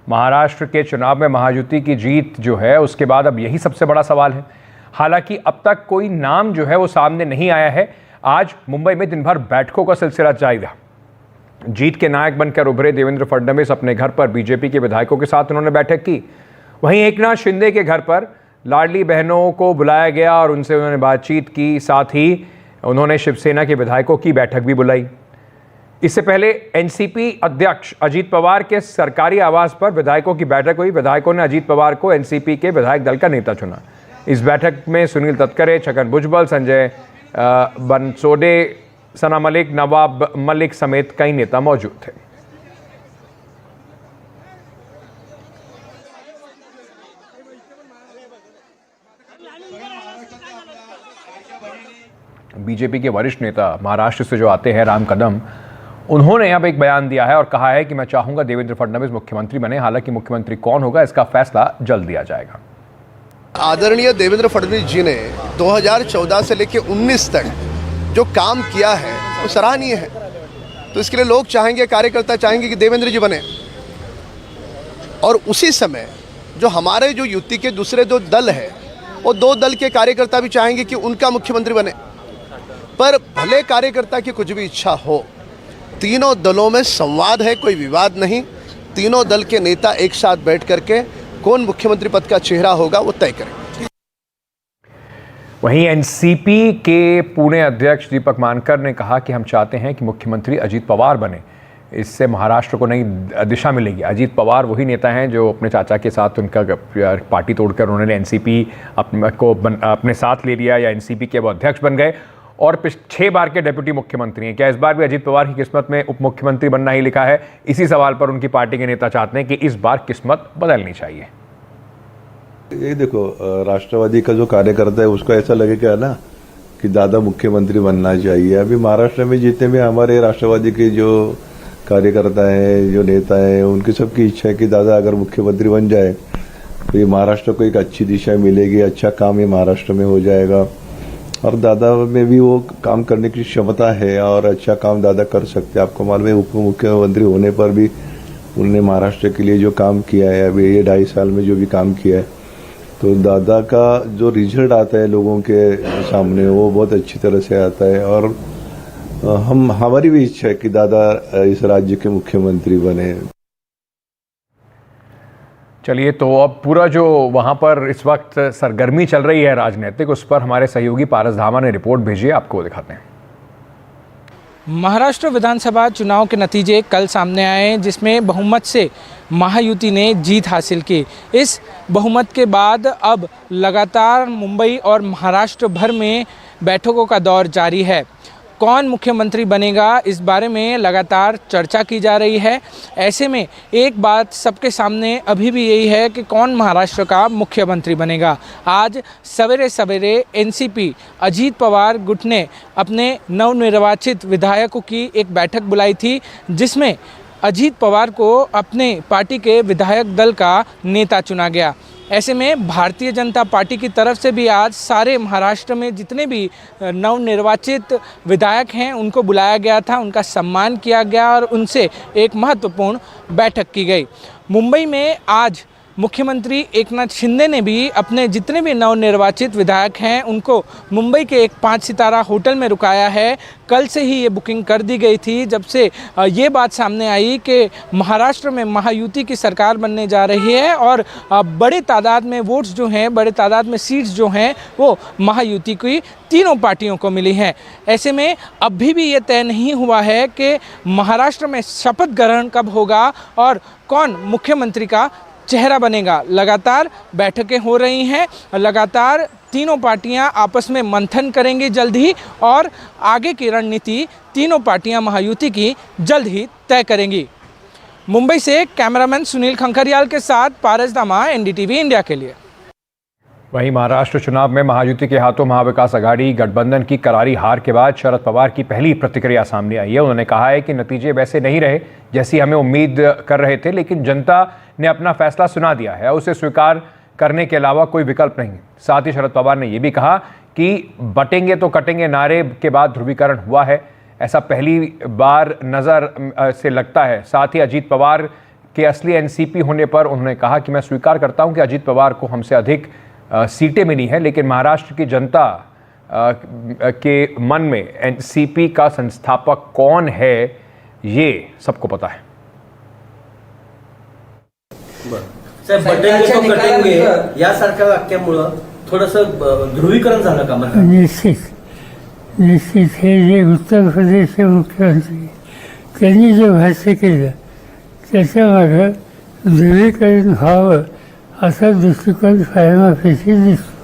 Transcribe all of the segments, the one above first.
महाराष्ट्र के चुनाव में महायुति की जीत जो है उसके बाद अब यही सबसे बड़ा सवाल है। हालांकि अब तक कोई नाम जो है वो सामने नहीं आया है। आज मुंबई में दिन भर बैठकों का सिलसिला जारी रहा। जीत के नायक बनकर उभरे देवेंद्र फडणवीस अपने घर पर बीजेपी के विधायकों के साथ उन्होंने बैठक की। वहीं एकनाथ शिंदे के घर पर लाडली बहनों को बुलाया गया और उनसे उन्होंने बातचीत की। साथ ही उन्होंने शिवसेना के विधायकों की बैठक भी बुलाई। इससे पहले एनसीपी अध्यक्ष अजीत पवार के सरकारी आवास पर विधायकों की बैठक हुई। विधायकों ने अजीत पवार को एनसीपी के विधायक दल का नेता चुना। इस बैठक में सुनील तटकरे, छगन भुजबल, संजय बनसोडे, सना मलिक, नवाब मलिक समेत कई नेता मौजूद थे। बीजेपी के वरिष्ठ नेता महाराष्ट्र से जो आते हैं राम कदम, उन्होंने अब एक बयान दिया है और कहा है कि मैं चाहूंगा देवेंद्र फडणवीस मुख्यमंत्री बने। हालांकि मुख्यमंत्री कौन होगा इसका फैसला जल्द लिया जाएगा। आदरणीय देवेंद्र फडणवीस जी ने 2014 से लेकर 19 तक जो काम किया है वो सराहनीय है। तो इसके लिए लोग चाहेंगे, कार्यकर्ता चाहेंगे कि देवेंद्र जी बने। और उसी समय जो हमारे जो युति के दूसरे दो दल है, वो दो दल के कार्यकर्ता भी चाहेंगे कि उनका मुख्यमंत्री बने। पर भले कार्यकर्ता की कुछ भी इच्छा हो, तीनों दलों में संवाद है, कोई विवाद नहीं। तीनों दल के नेता एक साथ बैठ करके कौन मुख्यमंत्री पद का चेहरा होगा वो तय करें। वहीं एनसीपी के पुणे अध्यक्ष दीपक मानकर ने कहा कि हम चाहते हैं कि मुख्यमंत्री अजीत पवार बने। इससे महाराष्ट्र को नई दिशा मिलेगी। अजीत पवार वही नेता हैं जो अपने चाचा के साथ उनका पार्टी तोड़कर उन्होंने एनसीपी अपने साथ ले लिया या एनसीपी के वो अध्यक्ष बन गए और 6 बार के डेप्यूटी मुख्यमंत्री हैं। क्या इस बार भी अजीत पवार की किस्मत में उप मुख्यमंत्री बनना ही लिखा है? इसी सवाल पर उनकी पार्टी के नेता चाहते हैं कि इस बार किस्मत बदलनी चाहिए। ये देखो, राष्ट्रवादी का जो कार्यकर्ता है उसको ऐसा लगेगा ना कि दादा मुख्यमंत्री बनना चाहिए। अभी महाराष्ट्र में जितने भी हमारे राष्ट्रवादी के जो कार्यकर्ता हैं, जो नेता हैं, उनकी सबकी इच्छा है कि दादा अगर मुख्यमंत्री बन जाए तो ये महाराष्ट्र को एक अच्छी दिशा मिलेगी, अच्छा काम ये महाराष्ट्र में हो जाएगा। और दादा में भी वो काम करने की क्षमता है और अच्छा काम दादा कर सकते हैं। आपको मालूम है, उप मुख्यमंत्री होने पर भी उन्होंने महाराष्ट्र के लिए जो काम किया है, अभी ये 2.5 साल में जो भी काम किया है, तो दादा का जो रिजल्ट आता है लोगों के सामने वो बहुत अच्छी तरह से आता है। और हमारी भी इच्छा है कि दादा इस राज्य के मुख्यमंत्री बने। चलिए, तो अब पूरा जो वहाँ पर इस वक्त सरगर्मी चल रही है राजनीतिक, उस पर हमारे सहयोगी पारस धामा ने रिपोर्ट भेजी है, आपको दिखाते हैं। महाराष्ट्र विधानसभा चुनाव के नतीजे कल सामने आए, जिसमें बहुमत से महायुति ने जीत हासिल की। इस बहुमत के बाद अब लगातार मुंबई और महाराष्ट्र भर में बैठकों का दौर जारी है। कौन मुख्यमंत्री बनेगा, इस बारे में लगातार चर्चा की जा रही है। ऐसे में एक बात सबके सामने अभी भी यही है कि कौन महाराष्ट्र का मुख्यमंत्री बनेगा। आज सवेरे सवेरे एनसीपी अजीत पवार गुट ने अपने नवनिर्वाचित विधायकों की एक बैठक बुलाई थी, जिसमें अजीत पवार को अपने पार्टी के विधायक दल का नेता चुना गया। ऐसे में भारतीय जनता पार्टी की तरफ से भी आज सारे महाराष्ट्र में जितने भी नवनिर्वाचित विधायक हैं उनको बुलाया गया था, उनका सम्मान किया गया और उनसे एक महत्वपूर्ण बैठक की गई। मुंबई में आज मुख्यमंत्री एकनाथ शिंदे ने भी अपने जितने भी नवनिर्वाचित विधायक हैं उनको मुंबई के एक 5 सितारा होटल में रुकाया है। कल से ही ये बुकिंग कर दी गई थी, जब से ये बात सामने आई कि महाराष्ट्र में महायुति की सरकार बनने जा रही है और बड़े तादाद में वोट्स जो हैं, बड़े तादाद में सीट्स जो हैं वो महायुति की तीनों पार्टियों को मिली हैं। ऐसे में अभी भी ये तय नहीं हुआ है कि महाराष्ट्र में शपथ ग्रहण कब होगा और कौन मुख्यमंत्री का चेहरा बनेगा। लगातार बैठकें हो रही हैं, लगातार तीनों पार्टियां आपस में मंथन करेंगी जल्द ही और आगे की रणनीति तीनों पार्टियां महायुति की जल्द ही तय करेंगी। मुंबई से कैमरामैन सुनील खंखरियाल के साथ पारस धामा, एनडीटीवी इंडिया के लिए। वहीं महाराष्ट्र चुनाव में महायुति के हाथों महाविकास आघाड़ी गठबंधन की करारी हार के बाद शरद पवार की पहली प्रतिक्रिया सामने आई है। उन्होंने कहा है कि नतीजे वैसे नहीं रहे जैसी हमें उम्मीद कर रहे थे, लेकिन जनता ने अपना फैसला सुना दिया है, उसे स्वीकार करने के अलावा कोई विकल्प नहीं। साथ ही शरद पवार ने यह भी कहा कि बटेंगे तो कटेंगे नारे के बाद ध्रुवीकरण हुआ है, ऐसा पहली बार नजर से लगता है। साथ ही अजीत पवार के असली एनसीपी होने पर उन्होंने कहा कि मैं स्वीकार करता हूं कि अजीत पवार को हमसे अधिक सीटें मिली हैं, लेकिन महाराष्ट्र की जनता के मन में एनसीपी का संस्थापक कौन है ये सबको पता है। साहेब, बटेंगे तो कटेंगे यासारख्या वाक्यामुळं थोडंसं ध्रुवीकरण झालं का मला? निश्चित हे जे उत्तर प्रदेशचे मुख्यमंत्री त्यांनी जे भाष्य केलं त्याच्यामागं ध्रुवीकरण व्हावं असा दृष्टिकोन फायमाफेशी दिसतो।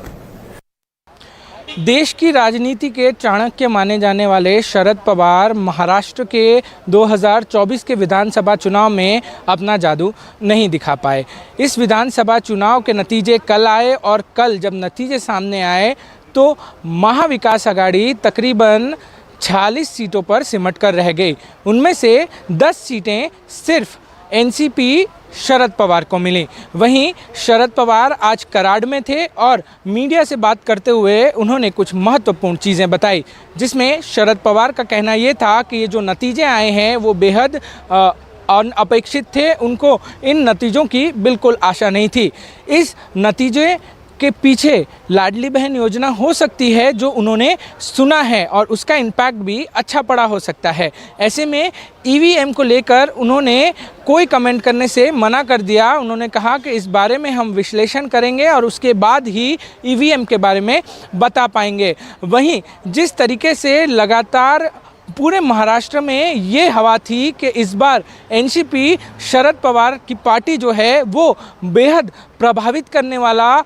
देश की राजनीति के चाणक्य माने जाने वाले शरद पवार महाराष्ट्र के 2024 के विधानसभा चुनाव में अपना जादू नहीं दिखा पाए। इस विधानसभा चुनाव के नतीजे कल आए और कल जब नतीजे सामने आए तो महाविकास आघाड़ी तकरीबन 46 सीटों पर सिमट कर रह गई। उनमें से 10 सीटें सिर्फ एनसीपी शरद पवार को मिली। वहीं शरद पवार आज कराड़ में थे और मीडिया से बात करते हुए उन्होंने कुछ महत्वपूर्ण चीज़ें बताई, जिसमें शरद पवार का कहना ये था कि ये जो नतीजे आए हैं वो बेहद अनअपेक्षित थे, उनको इन नतीजों की बिल्कुल आशा नहीं थी। इस नतीजे के पीछे लाडली बहन योजना हो सकती है जो उन्होंने सुना है और उसका इम्पैक्ट भी अच्छा पड़ा हो सकता है। ऐसे में ईवीएम को लेकर उन्होंने कोई कमेंट करने से मना कर दिया। उन्होंने कहा कि इस बारे में हम विश्लेषण करेंगे और उसके बाद ही ईवीएम के बारे में बता पाएंगे। वहीं जिस तरीके से लगातार पूरे महाराष्ट्र में ये हवा थी कि इस बार एनसीपी शरद पवार की पार्टी जो है वो बेहद प्रभावित करने वाला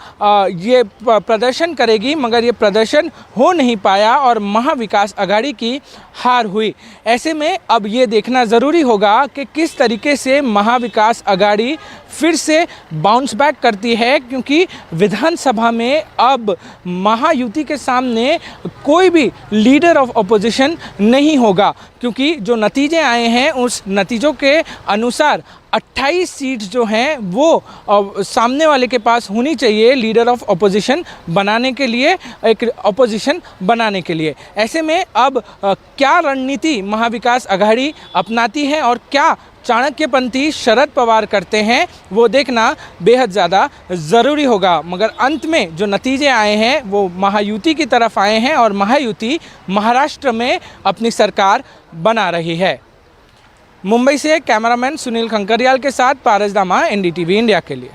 ये प्रदर्शन करेगी, मगर ये प्रदर्शन हो नहीं पाया और महाविकास आघाड़ी की हार हुई। ऐसे में अब ये देखना ज़रूरी होगा कि किस तरीके से महाविकास आघाड़ी फिर से बाउंस बैक करती है, क्योंकि विधानसभा में अब महायुति के सामने कोई भी लीडर ऑफ अपोजिशन नहीं होगा, क्योंकि जो नतीजे आए हैं उस नतीजों के अनुसार 28 सीट्स जो हैं वो सामने वाले के पास होनी चाहिए लीडर ऑफ अपोजिशन बनाने के लिए, एक अपोजिशन बनाने के लिए। ऐसे में अब क्या रणनीति महाविकास आघाड़ी अपनाती है और क्या चाणक्यपंथी शरद पवार करते हैं वो देखना बेहद ज़्यादा ज़रूरी होगा। मगर अंत में जो नतीजे आए हैं वो महायुति की तरफ आए हैं और महायुति महाराष्ट्र में अपनी सरकार बना रही है। मुंबई से कैमरामैन सुनील खंकरियाल के साथ पारस दामा, एनडीटीवी इंडिया के लिए।